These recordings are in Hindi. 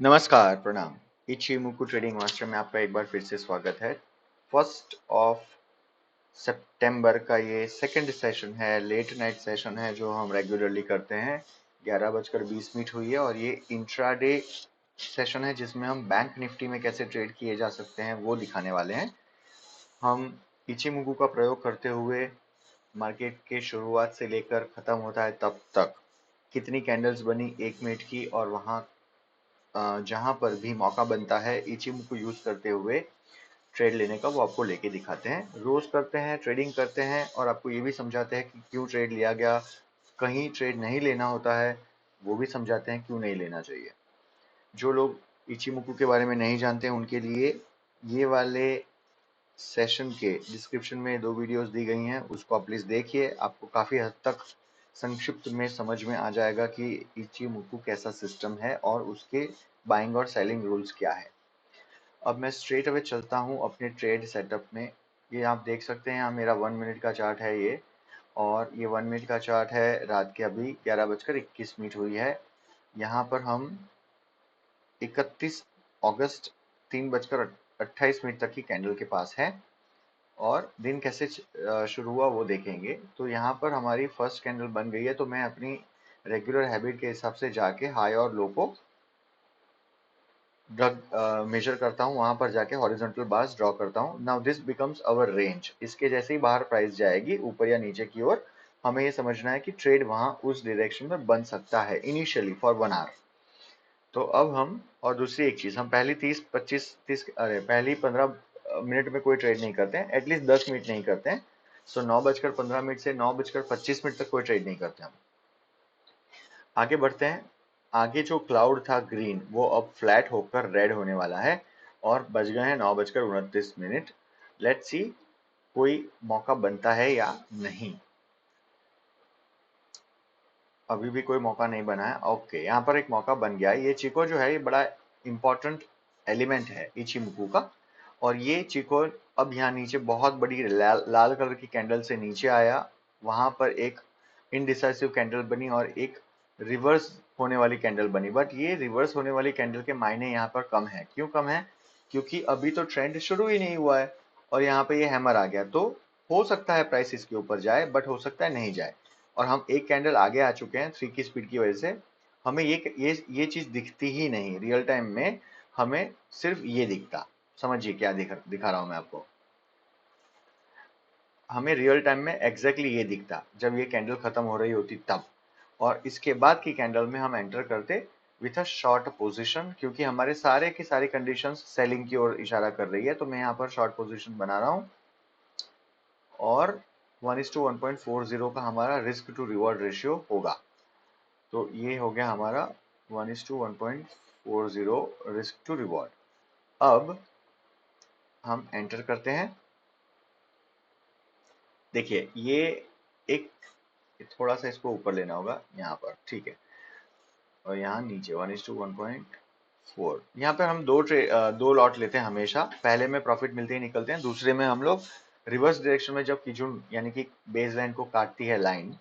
नमस्कार, प्रणाम। इचीमुकु ट्रेडिंग मास्टर में आपका एक बार फिर से स्वागत है। 1 सितंबर का ये सेकंड सेशन है, लेट नाइट सेशन है जो हम रेगुलरली करते हैं। 11:20 हुई है और ये इंट्राडे सेशन है जिसमें हम बैंक निफ्टी में कैसे ट्रेड किए जा सकते हैं वो दिखाने वाले हैं। हम इचीमुकु का प्रयोग करते हुए मार्केट के शुरुआत से लेकर खत्म होता है तब तक कितनी कैंडल्स बनी 1 मिनट की, और वहां जहां पर भी मौका बनता है इचिमुकु यूज करते हुए ट्रेड लेने का, वो आपको लेके दिखाते हैं। रोज करते हैं, ट्रेडिंग करते हैं और आपको ये भी समझाते हैं कि क्यों ट्रेड लिया गया। कहीं ट्रेड नहीं लेना होता है, वो भी समझाते हैं क्यों नहीं लेना चाहिए। जो लोग इचिमुकु के बारे में नहीं जानते हैं उनके लिए ये वाले सेशन के डिस्क्रिप्शन में 2 वीडियोस दी गई हैं, उसको आप प्लीज देखिए। आपको काफी हद तक संक्षिप्त में समझ में आ जाएगा कि इचिमुकु कैसा सिस्टम है और उसके बाइंग और सेलिंग रूल्स क्या है। अब मैं स्ट्रेट अवे चलता हूँ अपने ट्रेड सेटअप में। ये आप देख सकते हैं, यहाँ मेरा 1 मिनट का चार्ट है ये, और ये 1 मिनट का चार्ट है। रात के अभी 11:21 हुई है। यहाँ पर हम 31 अगस्त 3:28 तक की कैंडल के पास है, और दिन कैसे शुरू हुआ वो देखेंगे। तो यहाँ पर हमारी फर्स्ट कैंडल बन गई है, तो मैं अपनी रेगुलर हैबिट के हिसाब से जाके हाई और लो को मेजर करता हूँ। वहां पर जाके हॉरिजॉन्टल बार्स ड्रॉ करता हूँ। Now this becomes our range. इसके जैसे ही बाहर प्राइस जाएगी ऊपर या नीचे की ओर, हमें ये समझना है कि ट्रेड वहां उस डायरेक्शन में बन सकता है इनिशियली फॉर 1 आवर। तो अब हम, और दूसरी एक चीज, हम पहली 15 मिनट में कोई ट्रेड नहीं करते हैं, एटलीस्ट 10 मिनट नहीं करते हैं। सो 9:15 से 9:25 तक कोई ट्रेड नहीं करते हम। आगे बढ़ते हैं। आगे जो क्लाउड था ग्रीन, वो अब फ्लैट होकर रेड होने वाला है, और बज गए हैं 9:29। लेट्स सी कोई मौका बनता है या नहीं। अभी भी कोई मौका नहीं बना है। ओके, यहाँ पर एक मौका बन गया है। ये चिको जो है ये बड़ा इंपॉर्टेंट एलिमेंट है इचिमुकु का, और ये चिको अब यहाँ नीचे बहुत बड़ी लाल कलर की कैंडल से नीचे आया। वहां पर एक इनडिसाइसिव कैंडल बनी और एक रिवर्स होने वाली कैंडल बनी, बट ये रिवर्स होने वाली कैंडल के मायने यहाँ पर कम है। क्यों कम है? क्योंकि अभी तो ट्रेंड शुरू ही नहीं हुआ है और यहाँ पे ये हैमर आ गया। तो हो सकता है प्राइस इसके ऊपर जाए, बट हो सकता है नहीं जाए। और हम एक कैंडल आगे आ चुके हैं 3 की स्पीड की वजह से। हमें ये चीज दिखती ही नहीं रियल टाइम में, हमें सिर्फ ये दिखता। समझिए क्या दिखा रहा हूं मैं आपको। हमें रियल टाइम में एग्जैक्टली ये दिखता जब ये कैंडल खत्म हो रही होती तब, और इसके बाद की कैंडल में हम एंटर करते विथ अ शॉर्ट पोजीशन, क्योंकि हमारे सारे की सारी कंडीशंस सेलिंग की ओर इशारा कर रही है। तो मैं यहाँ पर शॉर्ट पोजीशन बना रहा हूँ, और 1:1.40 का हमारा रिस्क टू रिवॉर्ड रेशियो होगा। तो ये हो गया हमारा 1:1.40 रिस्क टू रिवॉर्ड। अब हम एंटर करते हैं। देखिए ये एक, थोड़ा सा इसको ऊपर लेना होगा यहाँ पर, ठीक है। और यहाँ नीचे 1:1.4। यहाँ पर हम दो लॉट लेते हैं हमेशा। पहले में प्रॉफिट मिलते ही निकलते हैं, दूसरे में हम लोग रिवर्स डायरेक्शन में, जब किजुन यानी कि बेस लाइन को काटती है line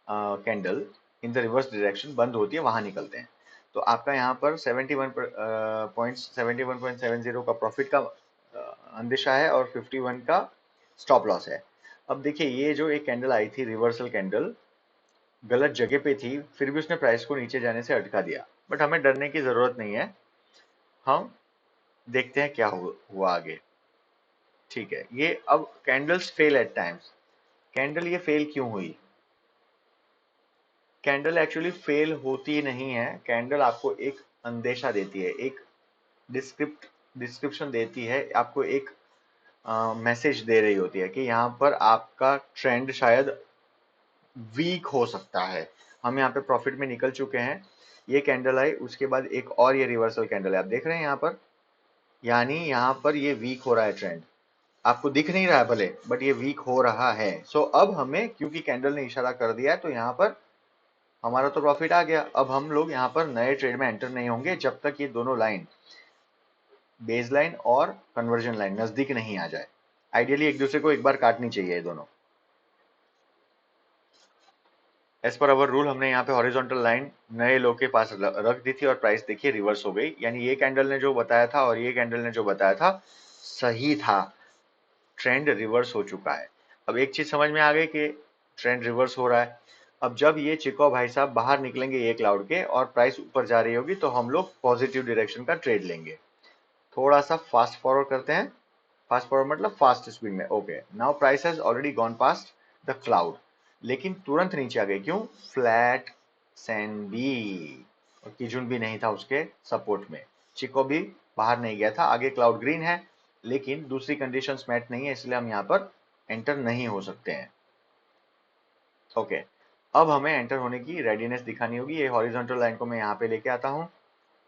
candle in the reverse direction बंद होती है, वहां निकलते हैं। तो आपका यहाँ पर 71.70 का प्रॉफिट का अंदेशा है और 51 का स्टॉप लॉस है। अब देखिए ये जो एक कैंडल आई थी, रिवर्सल कैंडल, गलत जगह पे थी, फिर भी उसने प्राइस को नीचे जाने से अटका दिया। बट हमें डरने की जरूरत नहीं है, हम देखते हैं क्या हुआ आगे। ठीक है, ये अब candles fail at times. Candle ये फेल क्यों हुई? कैंडल एक्चुअली फेल होती नहीं है। कैंडल आपको एक अंदेशा देती है, एक डिस्क्रिप्शन देती है, आपको एक मैसेज दे रही होती है कि यहाँ पर आपका ट्रेंड शायद वीक हो सकता है। हम यहाँ पे प्रॉफिट में निकल चुके हैं। ये कैंडल आई, उसके बाद एक और ये रिवर्सल कैंडल है, आप देख रहे हैं यहाँ पर। यानी यहाँ पर ये वीक हो रहा है ट्रेंड, आपको दिख नहीं रहा है भले, बट ये वीक हो रहा है। सो अब हमें, क्योंकि कैंडल ने इशारा कर दिया है, तो यहाँ पर हमारा तो प्रॉफिट आ गया। अब हम लोग यहाँ पर नए ट्रेड में एंटर नहीं होंगे जब तक ये दोनों लाइन, बेस लाइन और कन्वर्जन लाइन, नजदीक नहीं आ जाए। आइडियली एक दूसरे को एक बार काटनी चाहिए ये दोनों। एज पर अवर रूल हमने यहाँ पे हॉरिजॉन्टल लाइन नए लो के पास रख दी थी और प्राइस देखिए रिवर्स हो गई, यानी ये कैंडल ने जो बताया था और ये कैंडल ने जो बताया था सही था, ट्रेंड रिवर्स हो चुका है। अब एक चीज समझ में आ गई कि ट्रेंड रिवर्स हो रहा है। अब जब ये चिको भाई साहब बाहर निकलेंगे ये क्लाउड के और प्राइस ऊपर जा रही होगी तो हम लोग पॉजिटिव डायरेक्शन का ट्रेड लेंगे। थोड़ा सा फास्ट फॉरवर्ड करते हैं, फास्ट फॉरवर्ड मतलब फास्ट स्पीड में। Okay, now price has already gone past the cloud, लेकिन तुरंत नीचे आ गई, क्यों? फ्लैट सैंडी, और किजुन भी नहीं था उसके सपोर्ट में, चिको भी बाहर नहीं गया था, आगे क्लाउड ग्रीन है लेकिन दूसरी कंडीशंस मैच नहीं है, इसलिए हम यहाँ पर एंटर नहीं हो सकते हैं। ओके, अब हमें एंटर होने की रेडीनेस दिखानी होगी। ये हॉरिजॉन्टल लाइन को मैं यहाँ पे लेके आता हूँ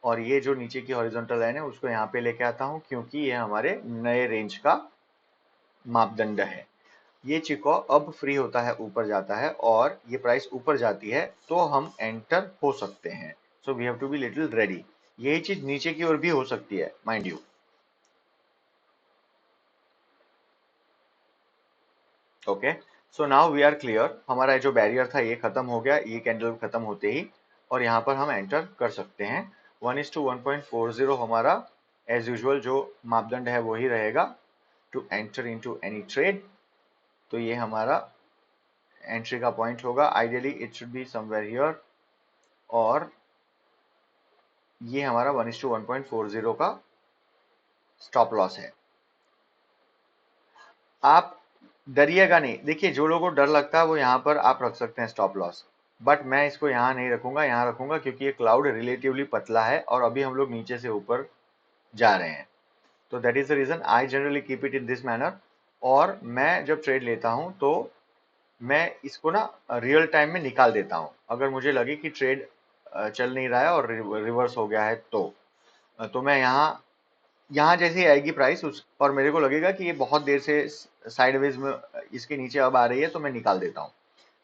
और ये जो नीचे की हॉरिजॉन्टल लाइन है उसको यहाँ पे लेके आता हूँ, क्योंकि ये हमारे नए रेंज का मापदंड है। ये चिको अब फ्री होता है, ऊपर जाता है और ये प्राइस ऊपर जाती है तो हम एंटर हो सकते हैं। So we have to be little ready. यही चीज नीचे की ओर भी हो सकती है, mind you. Okay, so now we are clear. हमारा जो बैरियर था ये खत्म हो गया, ये कैंडल खत्म होते ही, और यहाँ पर हम एंटर कर सकते हैं। 1:1.40 हमारा एज यूजुअल जो मापदंड है वही रहेगा to enter into any trade. तो ये हमारा एंट्री का पॉइंट होगा, ideally it should be somewhere here, और ये हमारा 1:1.40 का स्टॉप लॉस है। आप डरिएगा नहीं, देखिए जो लोगों को डर लगता है वो यहाँ पर आप रख सकते हैं स्टॉप लॉस, बट मैं इसको यहाँ नहीं रखूंगा, यहाँ रखूंगा क्योंकि ये क्लाउड रिलेटिवली पतला है और अभी हम लोग नीचे से ऊपर जा रहे हैं। तो that is the reason I generally keep it in this manner. और मैं जब ट्रेड लेता हूं तो मैं इसको ना रियल टाइम में निकाल देता हूं, अगर मुझे लगे कि ट्रेड चल नहीं रहा है और रिवर्स हो गया है तो मैं यहाँ यहाँ जैसे ही आएगी प्राइस उस और मेरे को लगेगा कि ये बहुत देर से साइडवेज में इसके नीचे अब आ रही है तो मैं निकाल देता हूँ।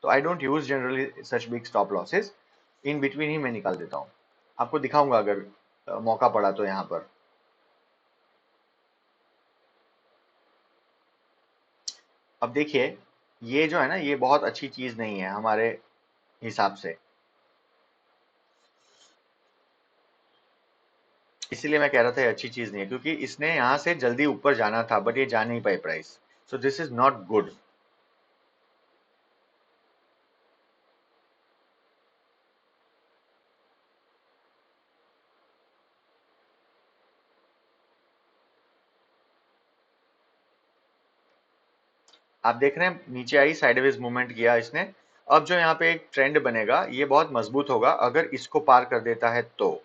तो I don't use generally such big stop losses, in between ही मैं निकाल देता हूँ। आपको दिखाऊंगा अगर मौका पड़ा तो यहाँ पर। अब देखिए ये जो है ना ये बहुत अच्छी चीज नहीं है हमारे हिसाब से, इसीलिए मैं कह रहा था ये अच्छी चीज नहीं है, क्योंकि इसने यहाँ से जल्दी ऊपर जाना था बट ये जा नहीं पाई price, so this is not good. आप देख रहे हैं नीचे आई, साइडवेज मूवमेंट किया इसने। अब जो यहाँ पे एक ट्रेंड बनेगा ये बहुत मजबूत होगा, अगर इसको पार कर देता है तो।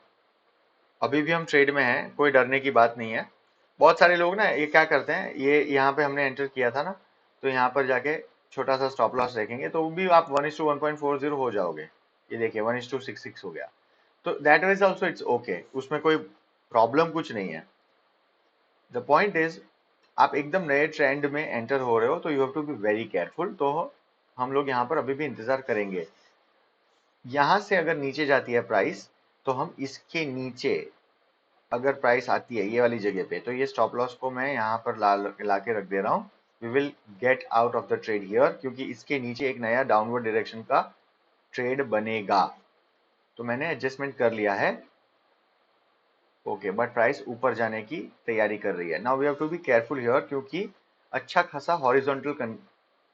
अभी भी हम ट्रेड में हैं, कोई डरने की बात नहीं है। बहुत सारे लोग ना ये क्या करते हैं, ये यहाँ पे हमने एंटर किया था ना, तो यहाँ पर जाके छोटा सा स्टॉप लॉस रखेंगे तो भी आप 1:1.40 हो जाओगे। ये देखिए 1:66 हो गया, तो that is also it's okay, उसमें कोई प्रॉब्लम कुछ नहीं है। द पॉइंट इज आप एकदम नए ट्रेंड में एंटर हो रहे हो तो you have to be very careful. तो हम लोग यहाँ पर अभी भी इंतजार करेंगे। यहाँ से अगर नीचे जाती है प्राइस तो हम इसके नीचे अगर प्राइस आती है ये वाली जगह पे तो ये स्टॉप लॉस को मैं यहाँ पर ला के रख दे रहा हूँ। We will get out of the trade here, क्योंकि इसके नीचे एक नया डाउनवर्ड डायरेक्शन का ट्रेड बनेगा। तो मैंने एडजस्टमेंट कर लिया है। ओके, बट प्राइस ऊपर जाने की तैयारी कर रही है। Now we have to be careful here, क्योंकि अच्छा खासा हॉरिजॉन्टल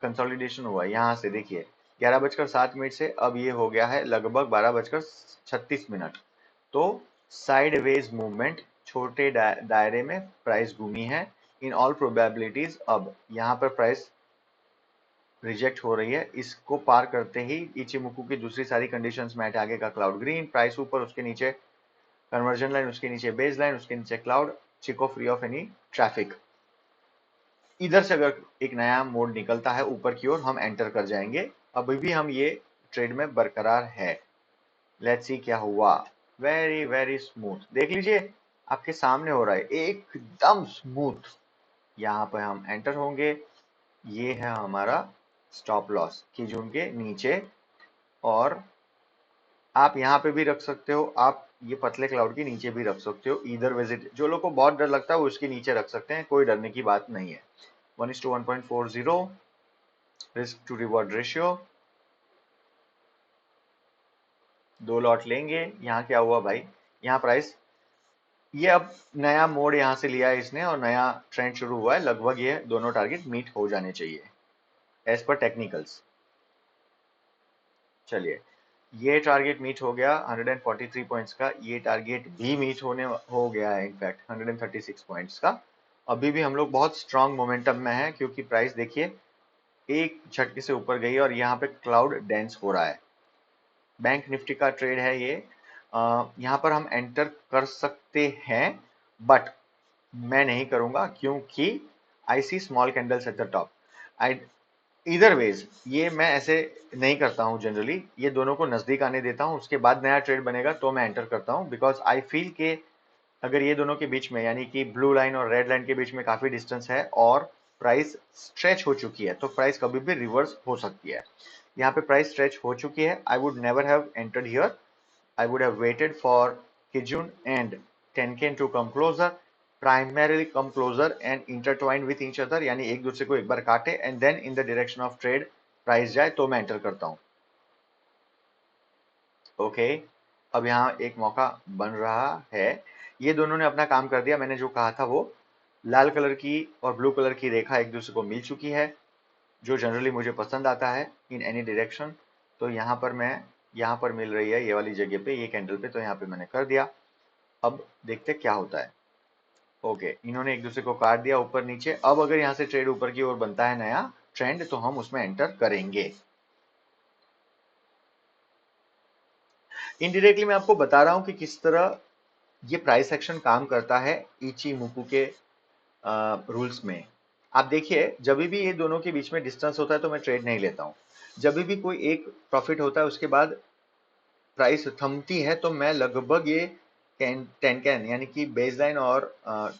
कंसोलिडेशन हुआ है। यहाँ से देखिए 11:07 से अब ये हो गया है लगभग 12:36। तो साइडवेज मूवमेंट, छोटे दायरे में प्राइस घूमी है। इन ऑल प्रोबेबिलिटीज अब यहाँ पर प्राइस रिजेक्ट हो रही है, इसको पार करते ही इचिमुकू की दूसरी सारी कंडीशंस मैच, आगे का क्लाउड ग्रीन, प्राइस ऊपर, उसके नीचे कन्वर्जन लाइन, उसके नीचे बेस लाइन, उसके नीचे क्लाउड, चिको फ्री ऑफ एनी ट्रैफिक। इधर से अगर एक नया मोड निकलता है ऊपर की ओर हम एंटर कर जाएंगे। अभी भी हम ये ट्रेड में बरकरार है। लेट्स सी क्या हुआ। वेरी वेरी स्मूथ, देख लीजिए आपके सामने हो रहा है एकदम स्मूथ। यहाँ पे हम एंटर होंगे, ये है हमारा स्टॉप लॉस की जून के नीचे, और आप यहाँ पे भी रख सकते हो, आप ये पतले क्लाउड के नीचे भी रख सकते हो। इधर विजिट, जो लोग को बहुत डर लगता है वो इसके नीचे रख सकते हैं, कोई डरने की बात नहीं है। 1:1.40 risk to reward ratio. 2 lot लेंगे। यहाँ क्या हुआ भाई, यहाँ प्राइस ये अब नया मोड यहाँ से लिया है इसने और नया ट्रेंड शुरू हुआ है। लगभग ये दोनों टारगेट मीट हो जाने चाहिए एज पर टेक्निकल्स। चलिए, ये टारगेट मीट हो गया 143 पॉइंट्स का, ये टारगेट भी मीट होने हो गया है इनफैक्ट 136 पॉइंट्स का। अभी भी हम लोग बहुत स्ट्रांग मोमेंटम में है क्योंकि प्राइस देखिए एक झटके से ऊपर गई है और यहाँ पे क्लाउड डेंस हो रहा है। बैंक निफ्टी का ट्रेड है ये। यहाँ पर हम एंटर कर सकते हैं बट मैं नहीं करूंगा क्योंकि I see small candles at the top. I इधर वेज ये मैं ऐसे नहीं करता हूं जनरली, ये दोनों को नजदीक आने देता हूं, उसके बाद नया ट्रेड बनेगा तो मैं एंटर करता हूं। बिकॉज आई फील के अगर ये दोनों के बीच में यानी कि ब्लू लाइन और रेड लाइन के बीच में काफी डिस्टेंस है और प्राइस स्ट्रेच हो चुकी है तो प्राइस कभी भी रिवर्स हो सकती है। यहाँ पे प्राइस स्ट्रेच हो चुकी है। I would never have entered here. I would have waited for Kijun and Tenken to come closer, primarily come closer and intertwine with each other, यानी एक दूसरे को एक बार काटे and then in the direction of trade price जाए तो मैं एंटर करता हूं। ओके, अब यहाँ एक मौका बन रहा है। ये दोनों ने अपना काम कर दिया, मैंने जो कहा था वो लाल कलर की और ब्लू कलर की रेखा एक दूसरे को मिल चुकी है जो जनरली मुझे पसंद आता है इन एनी डायरेक्शन। तो यहाँ पर मैं यहाँ पर मिल रही है ये वाली जगह पे, ये कैंडल पे, तो यहाँ पे मैंने कर दिया। अब देखते क्या होता है। ओके, इन्होंने एक दूसरे को काट दिया ऊपर नीचे। अब अगर यहाँ से ट्रेड ऊपर की ओर बनता है नया ट्रेंड तो हम उसमें एंटर करेंगे। इनडायरेक्टली मैं आपको बता रहा हूं कि किस तरह ये प्राइस एक्शन काम करता है इचीमोकू के रूल्स में। आप देखिए, जब भी ये दोनों के बीच में डिस्टेंस होता है तो मैं ट्रेड नहीं लेता हूं। जब भी कोई एक प्रॉफिट होता है उसके बाद प्राइस थमती है तो मैं लगभग ये टेनकैन यानी कि बेस लाइन और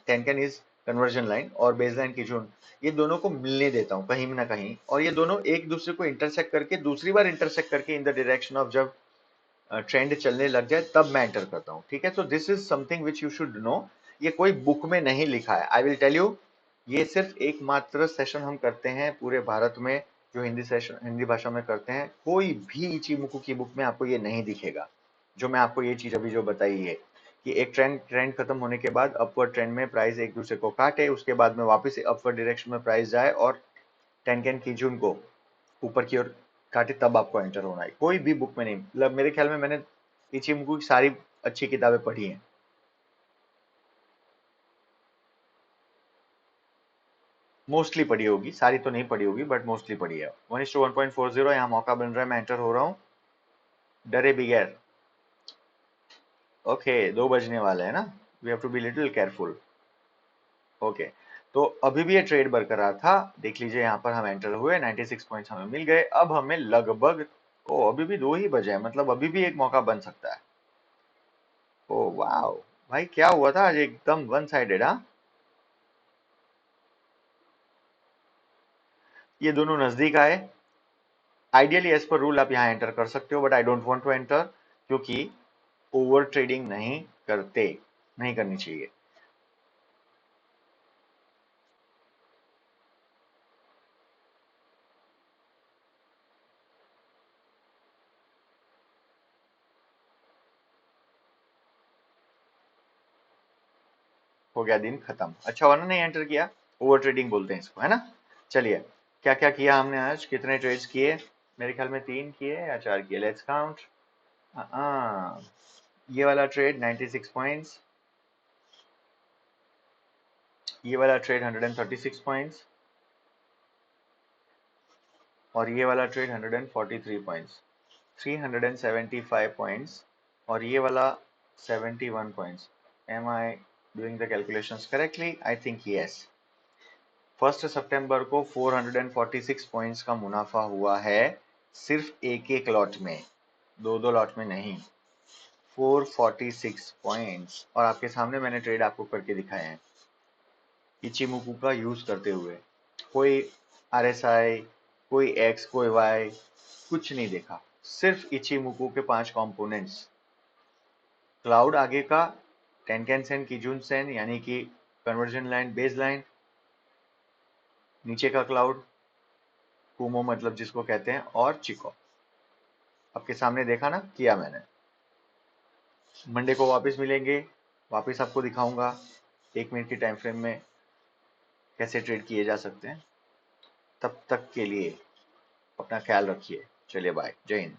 टेनकैन इज कन्वर्जन लाइन और बेस लाइन की जोन, ये दोनों को मिलने देता हूं कहीं ना कहीं, और ये दोनों एक दूसरे को इंटरसेक्ट करके दूसरी बार इंटरसेक्ट करके इन द डायरेक्शन ऑफ जब ट्रेंड चलने लग जाए तब मैं एंटर करता हूं। ठीक है, तो this is something which you should know. ये कोई बुक में नहीं लिखा है, आई विल टेल यू। ये सिर्फ एकमात्र सेशन हम करते हैं पूरे भारत में जो हिंदी सेशन हिंदी भाषा में करते हैं। कोई भी इचीमुकू की बुक में आपको ये नहीं दिखेगा। जो मैं आपको ये चीज अभी जो बताई है कि एक ट्रेंड ट्रेंड खत्म होने के बाद अपवर्ड ट्रेंड में प्राइस एक दूसरे को काटे, उसके बाद में वापस अपवर्ड डायरेक्शन में प्राइस जाए और टेनकेन की जून को ऊपर की ओर काटे, तब आपको एंटर होना है। कोई भी बुक में नहीं, मतलब मेरे ख्याल में मैंने इचिमुकू की सारी अच्छी किताबें पढ़ी हैं। मोस्टली पढ़ी होगी, सारी तो नहीं पढ़ी होगी बट मोस्टली पढ़ी है। 1:1.40 यहाँ मौका बन रहा है, मैं एंटर हो रहा हूँ डरे बिगैर। ओके, 2 बजने वाले हैं ना, we have to be little careful. Okay, तो अभी भी ये ट्रेड बरकरार था। देख लीजिए यहाँ पर हम एंटर हुए, 96 पॉइंट्स हमें मिल गए। अब हमें लगभग अभी भी 2 ही बजे हैं, मतलब अभी भी एक मौका बन सकता है। ओ वाह भाई, क्या हुआ था आज, एकदम वन साइडेड। हाँ, ये दोनों नजदीक आए। आइडियली एज पर रूल आप यहाँ एंटर कर सकते हो but I don't want to enter क्योंकि ओवर ट्रेडिंग नहीं करनी चाहिए। हो गया दिन खत्म। अच्छा हुआ ना नहीं एंटर किया, ओवर ट्रेडिंग बोलते हैं इसको, है ना। चलिए, क्या क्या किया हमने आज, कितने ट्रेड्स किए। मेरे ख्याल में 3 किए या 4 किए, लेट्स काउंट। ये वाला ट्रेड 96 पॉइंट्स, ये वाला ट्रेड 136 पॉइंट्स और ये वाला ट्रेड 143 पॉइंट्स, 375 पॉइंट्स और ये वाला 71 points. Am I doing the calculations correctly? I think yes. 1 सितंबर को 446 पॉइंट्स का मुनाफा हुआ है सिर्फ एक एक लॉट में, दो दो लॉट में नहीं। 446 पॉइंट्स, और आपके सामने मैंने ट्रेड आपको करके दिखाए हैं इचिमुकू का यूज करते हुए। कोई आरएसआई, कोई एक्स, कोई वाई, कुछ नहीं देखा, सिर्फ इचिमुकू के 5 कंपोनेंट्स। क्लाउड आगे का, टेनकेन सेन, कीजून सेन यानी कि कन्वर्जन लाइन, बेस लाइन, नीचे का क्लाउड, कुमो मतलब जिसको कहते हैं, और चिको। आपके सामने देखा ना, किया मैंने। मंडे को वापस मिलेंगे, वापस आपको दिखाऊंगा 1 मिनट की टाइम फ्रेम में कैसे ट्रेड किए जा सकते हैं। तब तक के लिए अपना ख्याल रखिए। चलिए बाय, जय हिंद।